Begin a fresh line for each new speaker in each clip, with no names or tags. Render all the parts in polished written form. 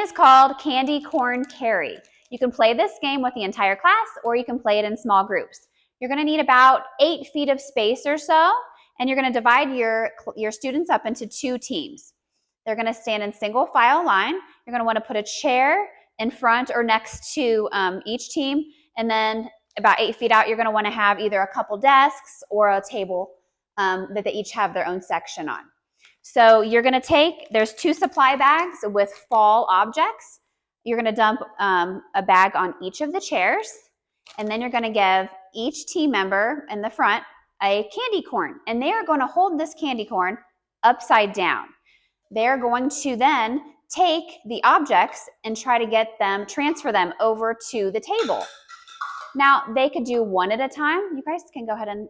is called Candy Corn Carry. You can play this game with the entire class, or you can play it in small groups. You're going to need about 8 feet of space or so, and you're going to divide your students up into 2 teams. They're going to stand in single file line. You're going to want to put a chair in front or next to each team, and then about 8 feet out, you're going to want to have either a couple desks or a table that they each have their own section on. So you're going to take, there's 2 supply bags with fall objects. You're going to dump a bag on each of the chairs, and then you're going to give each team member in the front a candy corn, and they are going to hold this candy corn upside down. They're going to then take the objects and try to transfer them over to the table. Now, they could do one at a time. You guys can go ahead and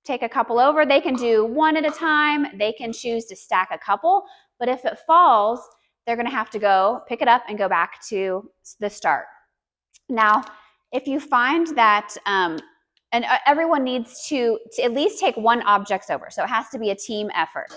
take a couple over. They can do one at a time. They can choose to stack a couple, but if it falls, they're going to have to go pick it up and go back to the start. Now, if you find that, and everyone needs to at least take one object over, so it has to be a team effort.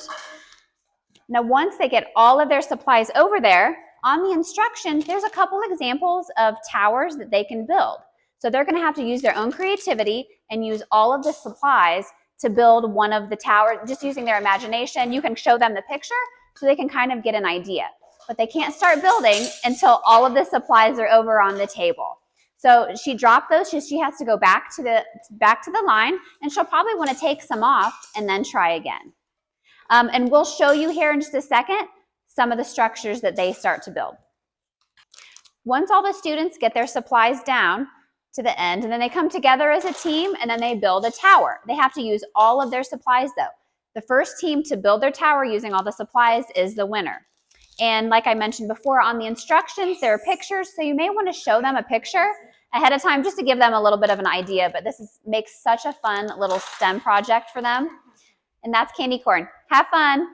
Now, once they get all of their supplies over there, on the instructions, there's a couple examples of towers that they can build. So they're going to have to use their own creativity and use all of the supplies to build one of the towers, just using their imagination. You can show them the picture so they can kind of get an idea. But they can't start building until all of the supplies are over on the table. So she dropped those. She has to go back to the line, and she'll probably want to take some off and then try again. And we'll show you here in just a second some of the structures that they start to build. Once all the students get their supplies down to the end, and then they come together as a team, and then they build a tower. They have to use all of their supplies, though. The first team to build their tower using all the supplies is the winner. And like I mentioned before, on the instructions, there are pictures, so you may want to show them a picture ahead of time just to give them a little bit of an idea, but this makes such a fun little STEM project for them. And that's candy corn. Have fun.